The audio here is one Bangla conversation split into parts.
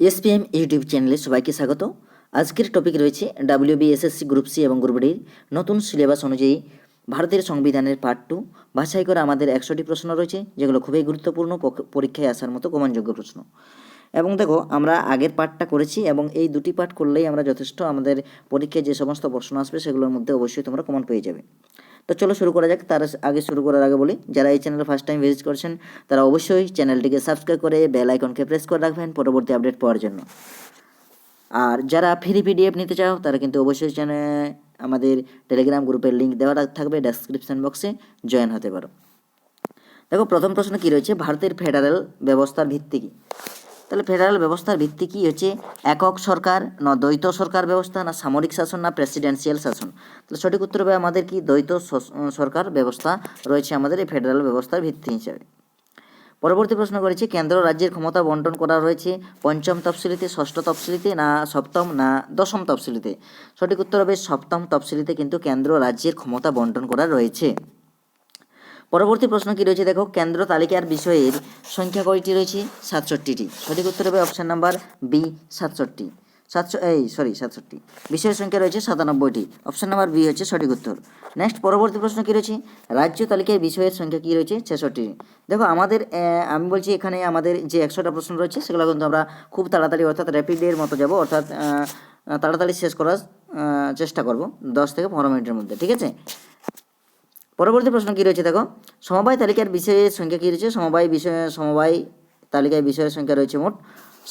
এসপিএম ইউটিউব চ্যানেলে সবাইকে স্বাগত। আজকের টপিক রয়েছে ডাব্লিউবিএসএসসি গ্রুপ সি এবং গ্রুপ ডির নতুন সিলেবাস অনুযায়ী ভারতের সংবিধানের পার্ট 2 বাছাই করে আমাদের 100টি প্রশ্ন রয়েছে, যেগুলো খুবই গুরুত্বপূর্ণ পরীক্ষায় আসার মতো গ্রহণযোগ্য প্রশ্ন। এবং দেখো, আমরা আগের পার্টটা করেছি এবং এই দুটি পার্ট করলেই আমরা যথেষ্ট আমাদের পরীক্ষায় যে সমস্ত প্রশ্ন আসবে সেগুলোর মধ্যে অবশ্যই তোমরা কমন পেয়ে যাবে। তো চলো শুরু করা যাক। তার আগে শুরু করার আগে বলি, যারা এই চ্যানেলে ফার্স্ট টাইম ভিজিট করছেন তারা অবশ্যই চ্যানেলটিকে সাবস্ক্রাইব করে বেল আইকনকে প্রেস করে রাখবেন পরবর্তী আপডেট পাওয়ার জন্য। আর যারা ফ্রি পিডিএফ নিতে চাও তারা কিন্তু অবশ্যই আমাদের টেলিগ্রাম গ্রুপের লিঙ্ক দেওয়া থাকবে ডেসক্রিপশন বক্সে, জয়েন হতে পারো। দেখো, প্রথম প্রশ্ন কি রয়েছে, ভারতের ফেডারেল ব্যবস্থার ভিত্তি কী? তাহলে ফেডারেল ব্যবস্থার ভিত্তি কী হচ্ছে, একক সরকার না দ্বৈত সরকার ব্যবস্থা, না সামরিক শাসন, না প্রেসিডেন্সিয়াল শাসন? তাহলে সঠিক উত্তর হবে আমাদের কি দ্বৈত সরকার ব্যবস্থা রয়েছে আমাদের এই ফেডারেল ব্যবস্থার ভিত্তি হিসাবে। পরবর্তী প্রশ্ন করেছি, কেন্দ্র রাজ্যের ক্ষমতা বন্টন করা রয়েছে পঞ্চম তফসিলিতে, ষষ্ঠ তফসিলিতে, না সপ্তম না দশম তফসিলিতে? সঠিক উত্তর হবে সপ্তম তফসিলিতে কিন্তু কেন্দ্র রাজ্যের ক্ষমতা বন্টন করা রয়েছে। পরবর্তী প্রশ্ন কি রয়েছে, দেখো, কেন্দ্র তালিকার বিষয়ের সংখ্যা কয়টি রয়েছে? 67টি। সঠিক উত্তর হবে অপশান নাম্বার বি 67। 67। বিষয়ের সংখ্যা রয়েছে 97টি। অপশান নাম্বার বি হচ্ছে সঠিক উত্তর। নেক্সট পরবর্তী প্রশ্ন কি রয়েছে, রাজ্য তালিকায় বিষয়ের সংখ্যা কি রয়েছে? 66টি। দেখো, আমাদের আমি বলছি এখানে আমাদের যে 100টা প্রশ্ন রয়েছে সেগুলো কিন্তু আমরা খুব তাড়াতাড়ি অর্থাৎ র্যাপিডের মতো যাব, অর্থাৎ তাড়াতাড়ি শেষ করার চেষ্টা করব 10 থেকে 15 মিনিটের মধ্যে, ঠিক আছে? পরবর্তী প্রশ্ন কি রয়েছে, দেখো, সমবায় তালিকার বিষয়ের সংখ্যা কি রয়েছে? সমবায় তালিকায় বিষয়ের সংখ্যা রয়েছে মোট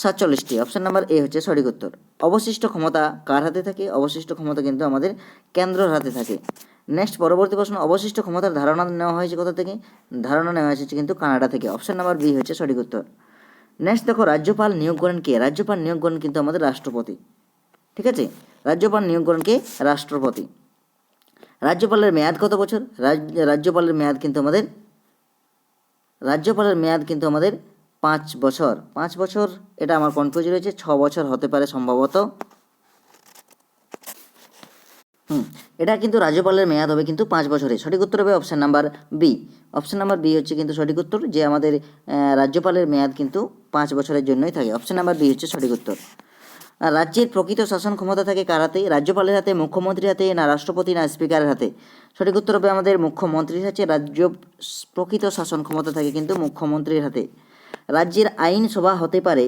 47টি। অপশন নাম্বার এ হচ্ছে সঠিক উত্তর। অবশিষ্ট ক্ষমতা কার হাতে থাকে? অবশিষ্ট ক্ষমতা কিন্তু আমাদের কেন্দ্রের হাতে থাকে। নেক্সট পরবর্তী প্রশ্ন, অবশিষ্ট ক্ষমতার ধারণা নেওয়া হয়েছে কোথা থেকে? ধারণা নেওয়া হয়েছে কিন্তু কানাডা থেকে। অপশন নাম্বার বি হচ্ছে সঠিক উত্তর। নেক্সট দেখো, রাজ্যপাল নিয়োগ করেন কে? রাজ্যপাল নিয়োগ করেন কিন্তু আমাদের রাষ্ট্রপতি, ঠিক আছে? রাজ্যপাল নিয়োগ করেন কে? রাষ্ট্রপতি। রাজ্যপালের মেয়াদ কত বছর? রাজ্যপালের মেয়াদ কিন্তু আমাদের 5 বছর। 5 বছর, এটা আমার কনফিউজ রয়েছে, 6 বছর হতে পারে সম্ভবত। এটা কিন্তু রাজ্যপালের মেয়াদ হবে কিন্তু 5 বছরে। সঠিক উত্তর হবে option number B. Option number B হচ্ছে কিন্তু সঠিক উত্তর, যে আমাদের রাজ্যপালের মেয়াদ কিন্তু 5 বছরের জন্যই থাকে। অপশান নাম্বার বি হচ্ছে সঠিক উত্তর। রাজ্যের প্রকৃত শাসন ক্ষমতা থাকে কার হাতে? রাজ্যপালের হাতে, মুখ্যমন্ত্রীর হাতে, না রাষ্ট্রপতি, না স্পিকারের হাতে? সঠিক উত্তর হবে আমাদের মুখ্যমন্ত্রীর হাতে। প্রকৃত শাসন ক্ষমতা থাকে কিন্তু মুখ্যমন্ত্রীর হাতে। রাজ্যের আইনসভা হতে পারে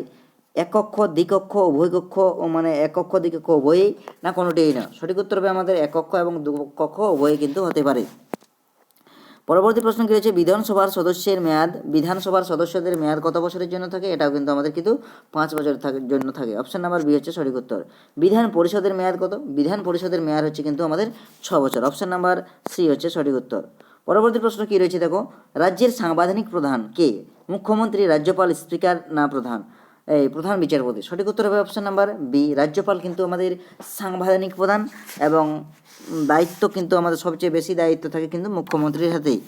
এককক্ষ, দ্বিকক্ষ, উভয়কক্ষ, মানে এককক্ষ দ্বিকক্ষ উভয়ই, না কোনোটিই না? সঠিক উত্তর হবে আমাদের এককক্ষ এবং দুকক্ষ উভয়ই কিন্তু হতে পারে। পরবর্তী প্রশ্ন কি রয়েছে, বিধানসভার সদস্যদের মেয়াদ কত বছরের জন্য থাকে? এটাও কিন্তু আমাদের কিন্তু 5 বছরের জন্য থাকে। অপশন নাম্বার বি হচ্ছে সঠিক উত্তর। বিধান পরিষদের মেয়াদ কত? বিধান পরিষদের মেয়াদ হচ্ছে কিন্তু আমাদের 6 বছর। অপশন নাম্বার সি হচ্ছে সঠিক উত্তর। পরবর্তী প্রশ্ন কি রয়েছে, দেখো, রাজ্যের সাংবিধানিক প্রধান কে? মুখ্যমন্ত্রী, রাজ্যপাল, স্পিকার, না প্রধান বিচারপতি? সঠিক উত্তর হবে অপশন নাম্বার বি, রাজ্যপাল কিন্তু আমাদের সাংবিধানিক প্রধান, এবং দায়িত্ব কিন্তু আমাদের সবচেয়ে বেশি দায়িত্ব থাকে কিন্তু মুখ্যমন্ত্রীর হাতেই,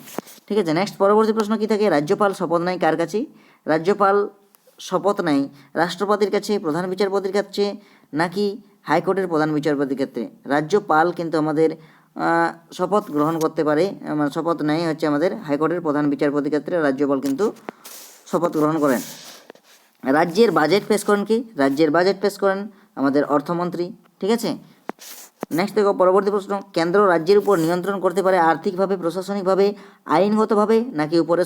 ঠিক আছে? নেক্সট পরবর্তী প্রশ্ন কি থাকে, রাজ্যপাল শপথ নেয় কার কাছে? রাজ্যপাল শপথ নেয় রাষ্ট্রপতির কাছে, প্রধান বিচারপতির কাছে, নাকি হাইকোর্টের প্রধান বিচারপতির ক্ষেত্রে? রাজ্যপাল কিন্তু আমাদের শপথ গ্রহণ করতে পারে, শপথ নেয় হচ্ছে আমাদের হাইকোর্টের প্রধান বিচারপতির ক্ষেত্রে রাজ্যপাল কিন্তু শপথ গ্রহণ করেন। রাজ্যের বাজেট পেশ করেন কি? রাজ্যের বাজেট পেশ করেন আমাদের অর্থমন্ত্রী, ঠিক আছে? নেক্সট দেখো, পরবর্তী প্রশ্ন, কেন্দ্র রাজ্যের উপর নিয়ন্ত্রণ করতে পারে আর্থিকভাবে, প্রশাসনিকভাবে, আইনগতভাবে, নাকি উপরে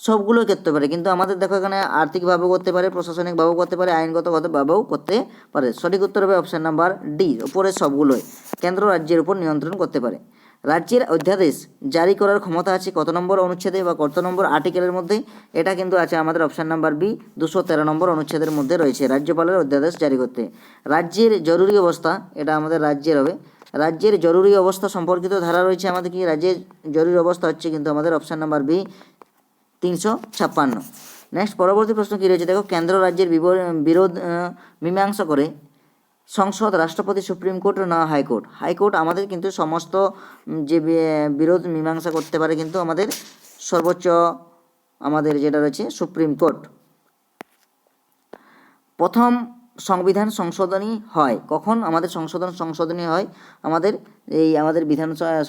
সবগুলোই করতে পারে। কিন্তু আমাদের দেখো এখানে আর্থিকভাবেও করতে পারে, প্রশাসনিকভাবেও করতে পারে, আইনগতভাবেও করতে পারে। সঠিক উত্তর হবে অপশান নাম্বার ডি, উপরে সবগুলোই কেন্দ্র রাজ্যের উপর নিয়ন্ত্রণ করতে পারে। রাজ্যের অধ্যাদেশ জারি করার ক্ষমতা আছে কত নম্বর অনুচ্ছেদে বা কত নম্বর আর্টিকেলের মধ্যে? এটা কিন্তু আছে আমাদের অপশান নাম্বার বি, 213 নম্বর অনুচ্ছেদের মধ্যে রয়েছে রাজ্যপালের অধ্যাদেশ জারি করতে। রাজ্যের জরুরি অবস্থা, এটা আমাদের রাজ্যের হবে। রাজ্যের জরুরি অবস্থা সম্পর্কিত ধারা রয়েছে আমাদের কি? রাজ্যের জরুরি অবস্থা হচ্ছে কিন্তু আমাদের অপশান নাম্বার বি, 356। নেক্সট পরবর্তী প্রশ্ন কী রয়েছে, দেখো, কেন্দ্র রাজ্যের বিরোধ মীমাংসা করে সংসদ, রাষ্ট্রপতি, সুপ্রিম কোর্ট, না হাইকোর্ট? হাইকোর্ট আমাদের কিন্তু সমস্ত যে বিরোধ মীমাংসা করতে পারে কিন্তু আমাদের সর্বোচ্চ আমাদের যেটা রয়েছে সুপ্রিম কোর্ট। প্রথম সংবিধান সংশোধনী হয় কখন? আমাদের সংশোধনী হয় আমাদের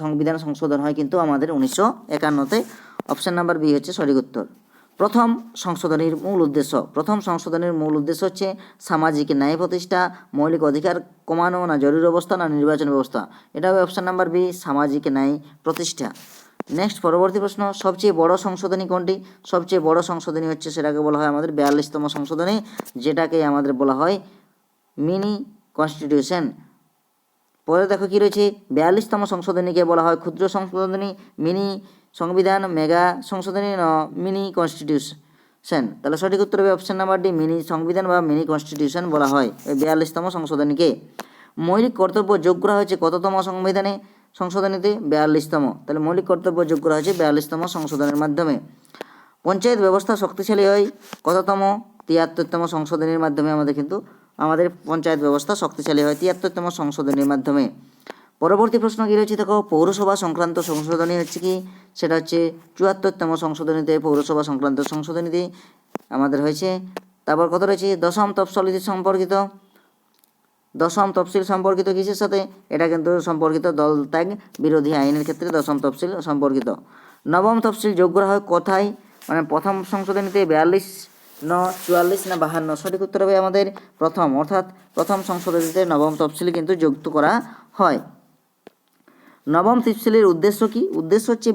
সংবিধান সংশোধন হয় কিন্তু আমাদের 1951-তে। অপশান নাম্বার বি হচ্ছে সঠিক উত্তর। প্রথম সংশোধনীর মূল উদ্দেশ্য হচ্ছে সামাজিক ন্যায় প্রতিষ্ঠা, মৌলিক অধিকার কমানো, না জরুরি অবস্থা, না নির্বাচন ব্যবস্থা। এটা হবে অপশন নাম্বার বি, সামাজিক ন্যায় প্রতিষ্ঠা। নেক্সট পরবর্তী প্রশ্ন, সবচেয়ে বড় সংশোধনী কোনটি? সবচেয়ে বড় সংশোধনী হচ্ছে, সেটাকে বলা হয় আমাদের 42তম সংশোধনী, যেটাকে আমাদের বলা হয় মিনি কনস্টিটিউশন। পরে দেখো কি রয়েছে, 42তম সংশোধনীকে বলা হয় ক্ষুদ্র সংশোধনী, মিনি সংবিধান, মেগা সংশোধনী, মিনি কনস্টিটিউশন। তাহলে সঠিক উত্তর হবে অপশন নাম্বার ডি, মিনি সংবিধান বা মিনি কনস্টিটিউশন বলা হয় এই 42তম সংশোধনীকে। মৌলিক কর্তব্য যোগ করা হয়েছে কততম সংশোধনীতে? 42তম। তাহলে মৌলিক কর্তব্য যোগ করা হয়েছে 42তম সংশোধনের মাধ্যমে। পঞ্চায়েত ব্যবস্থা শক্তিশালী হয় কততম? 73তম সংশোধনীর মাধ্যমে আমাদের পঞ্চায়েত ব্যবস্থা শক্তিশালী হয় 73তম সংশোধনীর মাধ্যমে। পরবর্তী প্রশ্ন কী রয়েছে দেখো, পৌরসভা সংক্রান্ত সংশোধনী হচ্ছে কি? সেটা হচ্ছে 74তম সংশোধনীতে, পৌরসভা সংক্রান্ত সংশোধনীতে আমাদের হয়েছে। তারপর কত রয়েছে, দশম তফসিল সম্পর্কিত কিসের সাথে? এটা কিন্তু সম্পর্কিত দল ত্যাগ বিরোধী আইনের ক্ষেত্রে দশম তফসিল সম্পর্কিত। নবম তফসিল যোগ করা হয় কোথায়? মানে প্রথম সংশোধনীতে 42, 44 না 52? সঠিক উত্তর হবে আমাদের প্রথম, অর্থাৎ প্রথম সংশোধনীতে নবম তফসিল কিন্তু যুক্ত করা হয়। নবম তফসিলের উদ্দেশ্য কি? উদ্দেশ্য হচ্ছে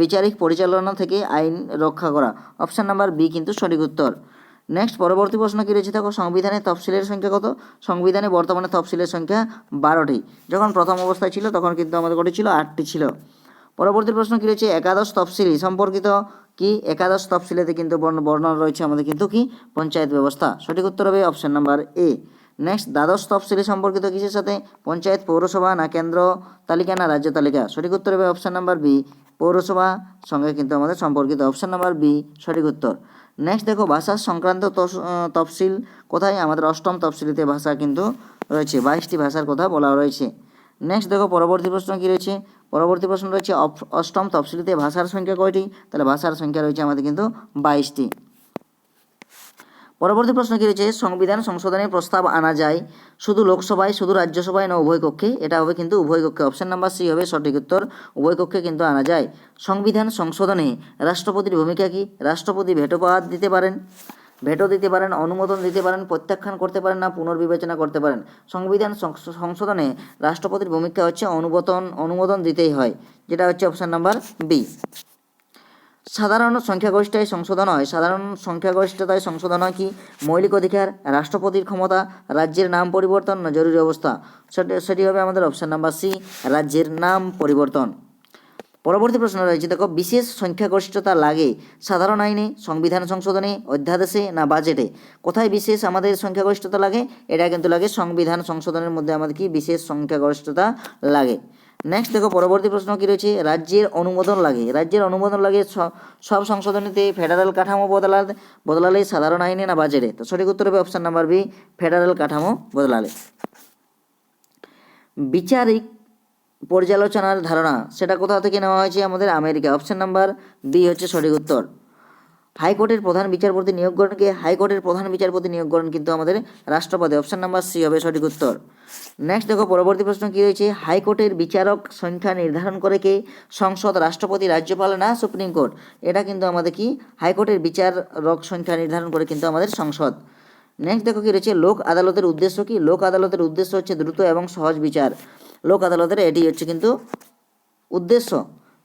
বিচারিক পরিচালনা থেকে আইন রক্ষা করা। অপশান নাম্বার বি কিন্তু সঠিক উত্তর। নেক্সট পরবর্তী প্রশ্ন কী রয়েছে দেখো, সংবিধানে তফসিলের সংখ্যা কত? সংবিধানে বর্তমানে তফসিলের সংখ্যা 12টি। যখন প্রথম অবস্থায় ছিল তখন কিন্তু আমাদের কত ছিল? 8টি ছিল। পরবর্তী প্রশ্ন কী রয়েছে, একাদশ তফসিলি সম্পর্কিত কি? একাদশ তফসিলেতে কিন্তু বর্ণনা রয়েছে আমাদের কিন্তু কি? পঞ্চায়েত ব্যবস্থা। সঠিক উত্তর হবে অপশান নাম্বার এ। নেক্সট দ্বাদশ তফসিলি সম্পর্কিত কিসের সাথে? পঞ্চায়েত, পৌরসভা, না কেন্দ্র তালিকা, না রাজ্য তালিকা? সঠিক উত্তর হবে অপশান নাম্বার বি, পৌরসভা সঙ্গে কিন্তু আমাদের সম্পর্কিত। অপশান নাম্বার বি সঠিক উত্তর। নেক্সট দেখো, ভাষা সংক্রান্ত তফসিল কোথায়? আমাদের অষ্টম তফসিলিতে ভাষা কিন্তু রয়েছে, 22টি ভাষার কথা বলা রয়েছে। নেক্সট দেখো পরবর্তী প্রশ্ন কী রয়েছে, পরবর্তী প্রশ্ন রয়েছে অষ্টম তফসিলিতে ভাষার সংখ্যা কয়টি? তাহলে ভাষার সংখ্যা রয়েছে আমাদের কিন্তু 22টি। পরবর্তী প্রশ্ন কী রয়েছে, সংবিধান সংশোধনের প্রস্তাব আনা যায় শুধু লোকসভায়, শুধু রাজ্যসভায়, না উভয় কক্ষে? এটা হবে কিন্তু উভয় কক্ষে। অপশান নাম্বার সি হবে সঠিক উত্তর, উভয় কক্ষে কিন্তু আনা যায়। সংবিধান সংশোধনে রাষ্ট্রপতির ভূমিকা কি? রাষ্ট্রপতি ভেটো দিতে পারেন, অনুমোদন দিতে পারেন, প্রত্যাখ্যান করতে পারেন, না পুনর্বিবেচনা করতে পারেন? সংবিধান সংশোধনে রাষ্ট্রপতির ভূমিকা হচ্ছে অনুমোদন দিতেই হয়, যেটা হচ্ছে অপশান নাম্বার বি। সাধারণ সংখ্যাগরিষ্ঠতায় সংশোধন হয় কি? মৌলিক অধিকার, রাষ্ট্রপতির ক্ষমতা, রাজ্যের নাম পরিবর্তন, না জরুরি অবস্থা? সেটি হবে আমাদের অপশান নাম্বার সি, রাজ্যের নাম পরিবর্তন। পরবর্তী প্রশ্ন রয়েছে দেখো, বিশেষ সংখ্যাগরিষ্ঠতা লাগে সাধারণ আইনে, সংবিধান সংশোধনে, অধ্যাদেশে, না বাজেটে? কোথায় বিশেষ আমাদের সংখ্যাগরিষ্ঠতা লাগে? এটা কিন্তু লাগে সংবিধান সংশোধনের মধ্যে আমাদের কি বিশেষ সংখ্যাগরিষ্ঠতা লাগে। নেক্সট দেখো পরবর্তী প্রশ্ন কী রয়েছে, রাজ্যের অনুমোদন লাগে সব সংশোধনীতে ফেডারেল কাঠামো বদলালে, সাধারণ আইনে, না বাজেটে? তো সঠিক উত্তর হবে অপশান নাম্বার বি, ফেডারেল কাঠামো বদলালে। বিচারিক পর্যালোচনার ধারণা সেটা কোথা থেকে নেওয়া হয়েছে? আমাদের আমেরিকা। অপশান নাম্বার বি হচ্ছে সঠিক উত্তর। হাইকোর্টের প্রধান বিচারপতি নিয়োগ করেন কিন্তু আমাদের রাষ্ট্রপতি। অপশান নাম্বার সি হবে সঠিক উত্তর। নেক্সট দেখো পরবর্তী প্রশ্ন কী রয়েছে, হাইকোর্টের বিচারক সংখ্যা নির্ধারণ করে কে? সংসদ, রাষ্ট্রপতি, রাজ্যপাল, না সুপ্রিম কোর্ট? এটা কিন্তু আমাদের কি হাইকোর্টের বিচারক সংখ্যা নির্ধারণ করে কিন্তু আমাদের সংসদ। নেক্সট দেখো কী রয়েছে, লোক আদালতের উদ্দেশ্য কি? লোক আদালতের উদ্দেশ্য হচ্ছে দ্রুত এবং সহজ বিচার। লোক আদালতের এটি হচ্ছে কিন্তু উদ্দেশ্য।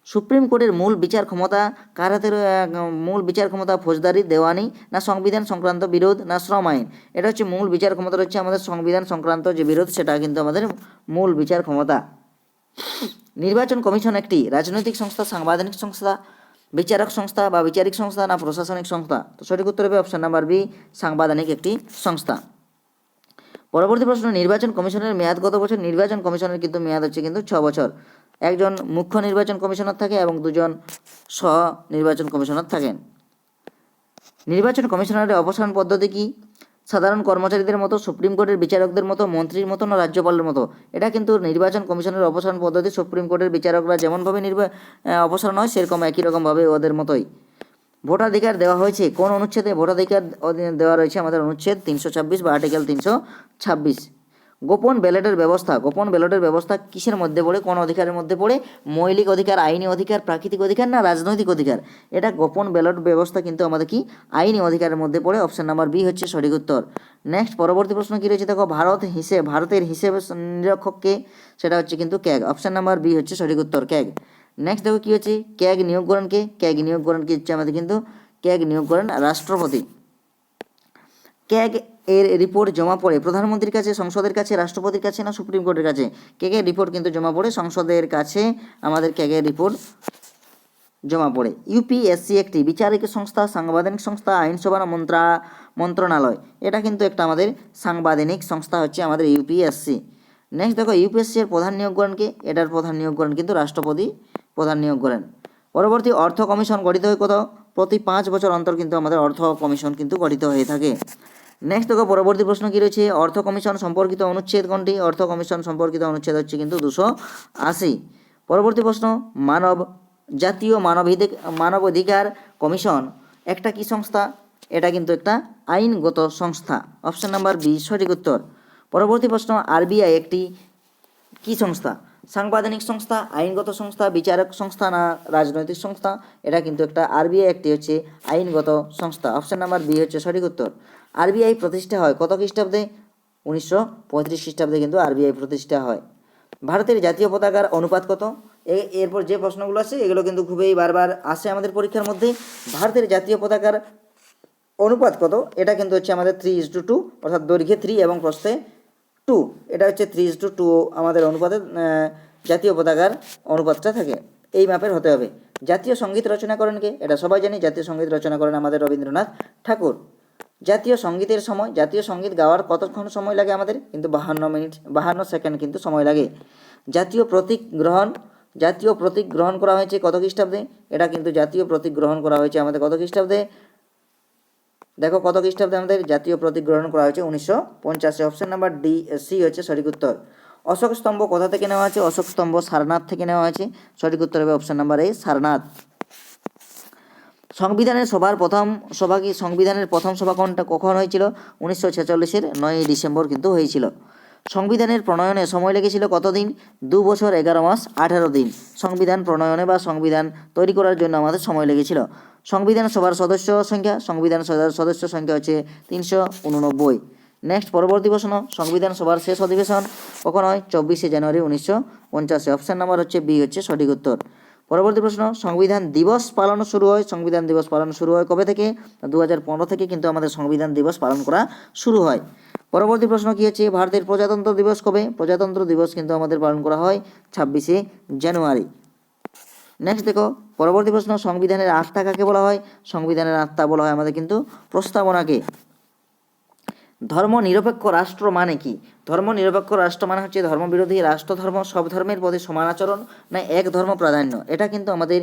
সুপ্রিম কোর্টের মূল বিচার ক্ষমতা কার হাতে? মূল বিচার ক্ষমতা ফৌজদারি, দেওয়ানি, না সংবিধান সংক্রান্ত বিরোধ, না শ্রম আইন? এটা হচ্ছে মূল বিচার ক্ষমতা রয়েছে আমাদের সংবিধান সংক্রান্ত যে বিরোধ, সেটা কিন্তু আমাদের মূল বিচার ক্ষমতা। নির্বাচন কমিশন একটি রাজনৈতিক সংস্থা, সাংবিধানিক সংস্থা, বিচারক সংস্থা বা বিচারিক সংস্থা, না প্রশাসনিক সংস্থা? তো সঠিক উত্তর হবে অপশান নাম্বার বি, সাংবিধানিক একটি সংস্থা। পরবর্তী প্রশ্ন, নির্বাচন কমিশনের মেয়াদ কত বছর? নির্বাচন কমিশনের কিন্তু মেয়াদ হচ্ছে কিন্তু 6 বছর। একজন মুখ্য নির্বাচন কমিশনার থাকে এবং 2জন সহ নির্বাচন কমিশনার থাকেন। নির্বাচন কমিশনারের অপসারণ পদ্ধতি কি? সাধারণ কর্মচারীদের মতো, সুপ্রিম কোর্টের বিচারকদের মতো, মন্ত্রীর মতো, না রাজ্যপালের মতো? এটা কিন্তু নির্বাচন কমিশনের অপসারণ পদ্ধতি সুপ্রিম কোর্টের বিচারকরা যেমনভাবে অপসারণ হয় সেরকম একই রকমভাবে ওদের মতোই। ভোটাধিকার দেওয়া হয়েছে কোন অনুচ্ছেদে? ভোটাধিকার দেওয়া রয়েছে আমাদের অনুচ্ছেদ 326 বা আর্টিকেল 326। গোপন ব্যালটের ব্যবস্থা কিসের মধ্যে পড়ে, কোন অধিকারের মধ্যে পড়ে? মৌলিক অধিকার, আইনি অধিকার, প্রাকৃতিক অধিকার না রাজনৈতিক অধিকার? এটা গোপন ব্যালট ব্যবস্থা কিন্তু আমাদের কি আইনি অধিকারের মধ্যে পড়ে। অপশন নাম্বার বি হচ্ছে সঠিক উত্তর। নেক্সট পরবর্তী প্রশ্ন কি রয়েছে দেখো, ভারতের হিসেব নিরীক্ষক কে? সেটা হচ্ছে কিন্তু ক্যাগ। অপশন নাম্বার বি হচ্ছে সঠিক উত্তর, ক্যাগ। নেক্সট দেখো কি হচ্ছে, ক্যাগ নিয়োগ করেন কে? ক্যাগ নিয়োগ করেন কি হচ্ছে আমাদের কিন্তু ক্যাগ নিয়োগ করেন রাষ্ট্রপতি। ক্যাগ এর রিপোর্ট জমা পড়ে প্রধানমন্ত্রীর কাছে, সংসদের কাছে, রাষ্ট্রপতির কাছে না সুপ্রিম কোর্টের কাছে? ক্যাগের রিপোর্ট কিন্তু জমা পড়ে সংসদের কাছে আমাদের ক্যাগের রিপোর্ট জমা পড়ে। ইউপিএসসি একটি বিচারিক সংস্থা, সাংবিধানিক সংস্থা, আইনসভা না মন্ত্রণালয়? এটা কিন্তু একটা আমাদের সাংবিধানিক সংস্থা হচ্ছে আমাদের ইউপিএসসি। নেক্সট দেখো, ইউপিএসসি এর প্রধান নিয়োগ করেন কে? এটার প্রধান নিয়োগ করেন কিন্তু রাষ্ট্রপতি প্রধান নিয়োগ করেন। পরবর্তী অর্থ কমিশন গঠিত হয় কত? প্রতি 5 বছর অন্তর কিন্তু আমাদের অর্থ কমিশন কিন্তু গঠিত হয়ে থাকে। নেক্সট দেখো পরবর্তী প্রশ্ন কি রয়েছে, অর্থ কমিশন সম্পর্কিত অনুচ্ছেদ কোনটি? অর্থ কমিশন সম্পর্কিত অনুচ্ছেদ হচ্ছে কিন্তু 280। পরবর্তী প্রশ্ন, জাতীয় মানবাধিকার কমিশন একটা কি সংস্থা? এটা কিন্তু একটা আইনগত সংস্থা। অপশন নাম্বার বি সঠিক উত্তর। পরবর্তী প্রশ্ন, আরবিআই একটি কি সংস্থা? সাংবিধানিক সংস্থা, আইনগত সংস্থা, বিচারক সংস্থা না রাজনৈতিক সংস্থা? এটা কিন্তু একটা আরবিআই একটি হচ্ছে আইনগত সংস্থা। অপশন নাম্বার বি হচ্ছে সঠিক উত্তর। আরবিআই প্রতিষ্ঠা হয় কত খ্রিস্টাব্দে? 1935 খ্রিস্টাব্দে কিন্তু আরবিআই প্রতিষ্ঠা হয়। ভারতের জাতীয় পতাকার অনুপাত কত? এরপর যে প্রশ্নগুলো আছে এগুলো কিন্তু খুবই বারবার আসে আমাদের পরীক্ষার মধ্যে। ভারতের জাতীয় পতাকার অনুপাত কত? এটা কিন্তু হচ্ছে আমাদের 3:2, অর্থাৎ দৈর্ঘ্যে 3 এবং প্রস্থে 2। এটা হচ্ছে 3:2 আমাদের অনুপাতে জাতীয় পতাকার অনুপাতটা থাকে, এই মাপের হতে হবে। জাতীয় সঙ্গীত রচনা করেন কে? এটা সবাই জানি, জাতীয় সঙ্গীত রচনা করেন আমাদের রবীন্দ্রনাথ ঠাকুর। জাতীয় সঙ্গীতের সময়, জাতীয় সঙ্গীত গাওয়ার কতক্ষণ সময় লাগে আমাদের? কিন্তু 52 সেকেন্ড কিন্তু সময় লাগে। জাতীয় প্রতীক গ্রহণ করা হয়েছে কত খ্রিস্টাব্দে? এটা কিন্তু জাতীয় প্রতীক গ্রহণ করা হয়েছে আমাদের কত খ্রিস্টাব্দে? দেখো কত খ্রিস্টাব্দে আমাদের জাতীয় প্রতীক গ্রহণ করা হয়েছে? 1950। অপশন নাম্বার সি হচ্ছে সঠিক উত্তর। অশোক স্তম্ভ কোথা থেকে নেওয়া হয়েছে? অশোক স্তম্ভ সারনাথ থেকে নেওয়া হয়েছে। সঠিক উত্তর হবে অপশন নাম্বার এ, সারনাথ। সংবিধানের প্রথম সভা কোনটা কখন হয়েছিল? 1946-এর 9 ডিসেম্বর কিন্তু হয়েছিল। সংবিধানের প্রণয়নে সময় লেগেছিল কতদিন? 2 বছর 11 মাস 18 দিন। সংবিধান প্রণয়নে বা সংবিধান তৈরি করার জন্য আমাদের সময় লেগেছিল। সংবিধান সভার সদস্য সংখ্যা হচ্ছে 389। নেক্সট পরবর্তী প্রশ্ন, সংবিধান সভার শেষ অধিবেশন কখন হয়? 24শে জানুয়ারি 1950। অপশন নাম্বার হচ্ছে বি হচ্ছে সঠিক উত্তর। পরবর্তী প্রশ্ন, সংবিধান দিবস পালন শুরু হয় কবে থেকে? 2015 থেকে কিন্তু আমাদের সংবিধান দিবস পালন করা শুরু হয়। পরবর্তী প্রশ্ন কি হচ্ছে, ভারতের প্রজাতন্ত্র দিবস কবে? প্রজাতন্ত্র দিবস কিন্তু আমাদের পালন করা হয় 26শে জানুয়ারি। নেক্সট দেখো পরবর্তী প্রশ্ন, সংবিধানের আত্মা কাকে বলা হয়? সংবিধানের আত্মা বলা হয় আমাদের কিন্তু প্রস্তাবনাকে। ধর্মনিরপেক্ষ রাষ্ট্র মানে কি? ধর্মনিরপেক্ষ রাষ্ট্র মানে হচ্ছে ধর্মবিরোধী রাষ্ট্রধর্ম সব ধর্মের প্রতি সমান আচরণ না এক ধর্ম প্রাধান্য? এটা কিন্তু আমাদের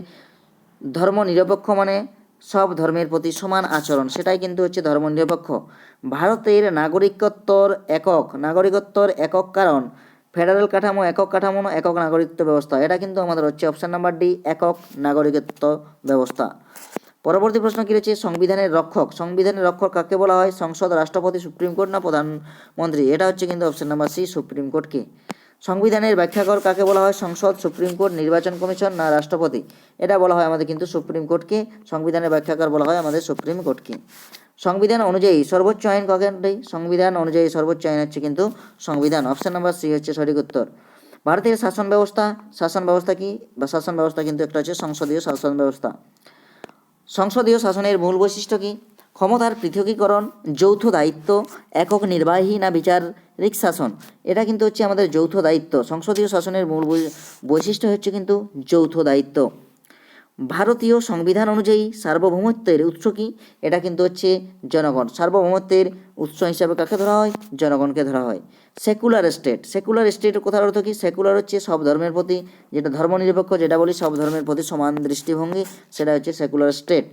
ধর্মনিরপেক্ষ মানে সব ধর্মের প্রতি সমান আচরণ, সেটাই কিন্তু হচ্ছে ধর্মনিরপেক্ষ। ভারতের নাগরিকত্বর একক কারণ ফেডারেল কাঠামো, একক কাঠামো না একক নাগরিকত্ব ব্যবস্থা? এটা কিন্তু আমাদের হচ্ছে অপশন নাম্বার ডি, একক নাগরিকত্ব ব্যবস্থা। পরবর্তী প্রশ্ন কি রয়েছে, সংবিধানের রক্ষক কাকে বলা হয়? সংসদ, রাষ্ট্রপতি, সুপ্রিম কোর্ট না প্রধানমন্ত্রী? এটা হচ্ছে কিন্তু অপশন নাম্বার সি, সুপ্রিম কোর্টকে। সংবিধানের ব্যাখ্যাকর কাকে বলা হয়? সংসদ, সুপ্রিম কোর্ট, নির্বাচন কমিশন না রাষ্ট্রপতি? এটা বলা হয় আমাদের কিন্তু সুপ্রিম কোর্টকে। সংবিধানের ব্যাখ্যাকর বলা হয় আমাদের সুপ্রিম কোর্টকে। সংবিধান অনুযায়ী সর্বোচ্চ আইন কাকে? সংবিধান অনুযায়ী সর্বোচ্চ আইন হচ্ছে কিন্তু সংবিধান। অপশন নাম্বার সি হচ্ছে সঠিক উত্তর। ভারতের শাসন ব্যবস্থা কি? বা শাসন ব্যবস্থা কিন্তু একটা হচ্ছে সংসদীয় শাসন ব্যবস্থা। সংসদীয় শাসনের মূল বৈশিষ্ট্য কি? ক্ষমতার পৃথকীকরণ, যৌথ দায়িত্ব, একক নির্বাহী না বিচারিক শাসন? এটা কিন্তু হচ্ছে আমাদের যৌথ দায়িত্ব। সংসদীয় শাসনের মূল বৈশিষ্ট্য হচ্ছে কিন্তু যৌথ দায়িত্ব। ভারতীয় সংবিধান অনুযায়ী সার্বভৌমত্বের উৎস কি? এটা কিন্তু হচ্ছে জনগণ। সার্বভৌমত্বের উৎস হিসাবে কাকে ধরা হয়? জনগণকে ধরা হয়। সেকুলার স্টেটের কথার অর্থ কি? সেকুলার হচ্ছে সব ধর্মের প্রতি, যেটা ধর্মনিরপেক্ষ যেটা বলি সব ধর্মের প্রতি সমান দৃষ্টিভঙ্গি, সেটা হচ্ছে সেকুলার স্টেট।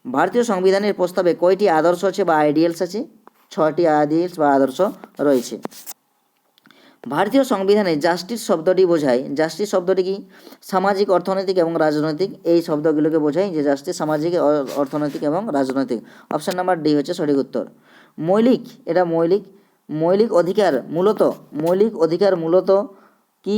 ভারতীয় সংবিধানের প্রস্তাবে কয়টি আদর্শ আছে বা আইডিয়ালস আছে? 6টি আইডিয়ালস বা আদর্শ রয়েছে। ভারতীয় সংবিধানে জাস্টিস শব্দটি বোঝায়, জাস্টিস শব্দটি কি? সামাজিক, অর্থনৈতিক এবং রাজনৈতিক, এই শব্দগুলোকে বোঝায় যে জাস্টিস সামাজিক, অর্থনৈতিক এবং রাজনৈতিক। অপশন নাম্বার ডি হচ্ছে সঠিক উত্তর। মৌলিক অধিকার মূলত কি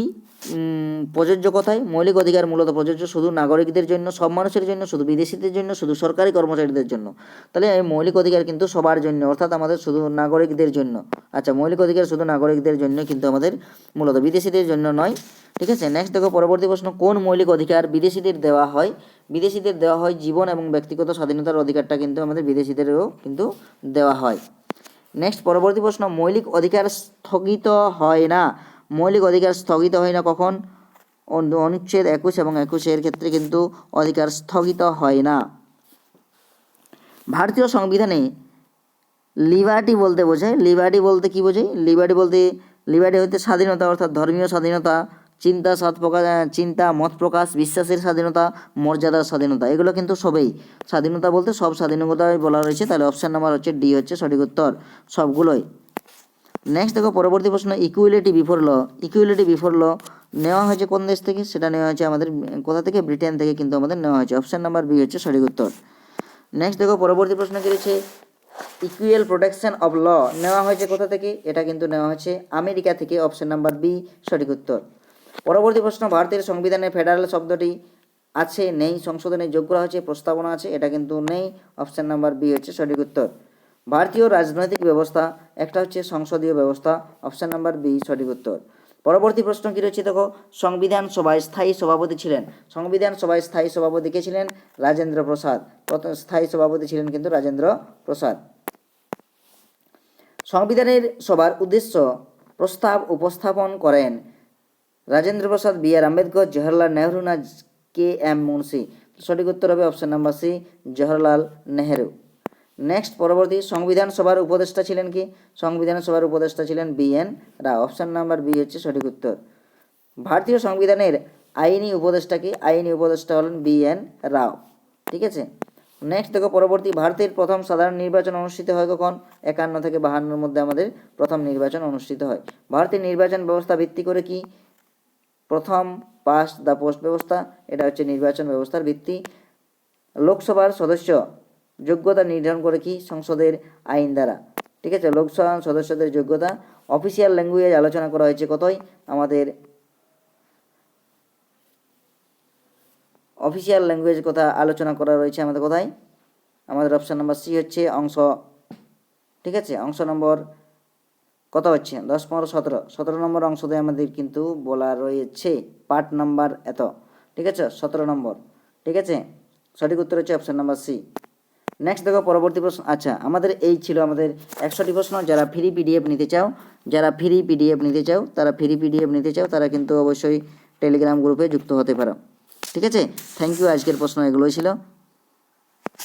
প্রযোজ্য কথায়? মৌলিক অধিকার মূলত প্রযোজ্য শুধু নাগরিকদের জন্য, সব মানুষের জন্য, শুধু বিদেশিদের জন্য, শুধু সরকারি কর্মচারীদের জন্য। তাহলে এই মৌলিক অধিকার কিন্তু সবার জন্য, অর্থাৎ আমাদের শুধু নাগরিকদের জন্য। আচ্ছা, মৌলিক অধিকার শুধু নাগরিকদের জন্য, কিন্তু আমাদের মূলত বিদেশিদের জন্য নয়। ঠিক আছে, নেক্সট দেখো পরবর্তী প্রশ্ন, কোন মৌলিক অধিকার বিদেশিদের দেওয়া হয়? বিদেশিদের দেওয়া হয় জীবন এবং ব্যক্তিগত স্বাধীনতার অধিকারটা কিন্তু আমাদের বিদেশিদেরও কিন্তু দেওয়া হয়। নেক্সট পরবর্তী প্রশ্ন, মৌলিক অধিকার স্থগিত হয় না। মৌলিক অধিকার স্থগিত হয় না কখন? অনুচ্ছেদ 21 এবং 21 ক্ষেত্রে কিন্তু অধিকার স্থগিত হয় না। ভারতীয় সংবিধানে লিবার্টি বলতে বোঝায়, লিবার্টি বলতে কি বোঝায়? লিবার্টি হচ্ছে স্বাধীনতা, অর্থাৎ ধর্মীয় স্বাধীনতা, চিন্তা মত প্রকাশ, বিশ্বাসের স্বাধীনতা, মর্যাদার স্বাধীনতা, এগুলো কিন্তু সবই স্বাধীনতা বলতে সব স্বাধীনতাই বলা রয়েছে। তাহলে অপশান নাম্বার হচ্ছে ডি হচ্ছে সঠিক উত্তর, সবগুলোই। নেক্সট দেখো পরবর্তী প্রশ্ন, ইকুয়ালিটি বিফোর ল নেওয়া হয়েছে কোন দেশ থেকে? সেটা নেওয়া হয়েছে আমাদের কোথা থেকে? ব্রিটেন থেকে কিন্তু আমাদের নেওয়া হয়েছে। অপশান নাম্বার বি হচ্ছে সঠিক উত্তর। নেক্সট দেখো পরবর্তী প্রশ্ন কি রয়েছে, ইকুয়াল প্রোটেকশন অফ ল নেওয়া হয়েছে কোথা থেকে? এটা কিন্তু নেওয়া হয়েছে আমেরিকা থেকে। অপশান নাম্বার বি সঠিক উত্তর। পরবর্তী প্রশ্ন, ভারতের সংবিধানে ফেডারেল শব্দটি আছে নেই? সংশোধনের যোগ্য হচ্ছে, প্রস্তাবনা আছে, এটা কিন্তু নেই। অপশান নাম্বার বি হচ্ছে সঠিক উত্তর। ভারতীয় রাজনৈতিক ব্যবস্থা একটা হচ্ছে সংসদীয় ব্যবস্থা। অপশান নাম্বার বি সঠিক উত্তর। পরবর্তী প্রশ্ন কি রয়েছে দেখো, সংবিধান সভায় স্থায়ী সভাপতি ছিলেন? সংবিধান সভায় স্থায়ী সভাপতি কে ছিলেন? রাজেন্দ্র প্রসাদ। প্রথম স্থায়ী সভাপতি ছিলেন কিন্তু রাজেন্দ্র প্রসাদ। সংবিধানের সভার উদ্দেশ্য প্রস্তাব উপস্থাপন করেন রাজেন্দ্র প্রসাদ, বি আর আম্বেদকর, জওহরলাল নেহরু না কে এম মুন্সি? সঠিক উত্তর হবে option number C, Jawaharlal Nehru. Next পরবর্তী, সংবিধান সভার উপদেষ্টা ছিলেন কি? সংবিধান সভার উপদেষ্টা ছিলেন বি এন রাও। অপশান নাম্বার বি হচ্ছে সঠিক উত্তর। ভারতীয় সংবিধানের আইনি উপদেষ্টা কি? আইনি উপদেষ্টা হলেন বি এন রাও। ঠিক আছে, নেক্সট দেখো পরবর্তী, ভারতের প্রথম সাধারণ নির্বাচন অনুষ্ঠিত হয় কখন? 51 থেকে 52 মধ্যে আমাদের প্রথম নির্বাচন অনুষ্ঠিত হয়। ভারতের নির্বাচন ব্যবস্থা ভিত্তি করে কি? প্রথম পাস্ট দ্য পোস্ট ব্যবস্থা, এটা হচ্ছে নির্বাচন ব্যবস্থার ভিত্তি। লোকসভার সদস্য যোগ্যতা নির্ধারণ করে কি? সংসদের আইন দ্বারা। ঠিক আছে, লোকসভা সদস্যদের যোগ্যতা। অফিসিয়াল ল্যাঙ্গুয়েজ আলোচনা করা হয়েছে কোথায়? আমাদের অফিসিয়াল ল্যাঙ্গুয়েজ কথা আলোচনা করা রয়েছে আমাদের কোথায়? আমাদের অপশান নাম্বার সি হচ্ছে অংশ। ঠিক আছে, অংশ নম্বর কত হচ্ছে? 10, 15, 17 নম্বর অংশতে আমাদের কিন্তু বলা রয়েছে পার্ট নাম্বার এত। ঠিক আছে, 17 নম্বর। ঠিক আছে, সঠিক উত্তর হচ্ছে অপশান নাম্বার সি। নেক্সট দেখো পরবর্তী প্রশ্ন। আচ্ছা, আমাদের এই ছিল আমাদের 100টি প্রশ্ন। যারা ফ্রি পিডিএফ নিতে চাও, তারা কিন্তু অবশ্যই টেলিগ্রাম গ্রুপে যুক্ত হতে পারো। ঠিক আছে, থ্যাংক ইউ। আজকের প্রশ্ন এগুলোই ছিল।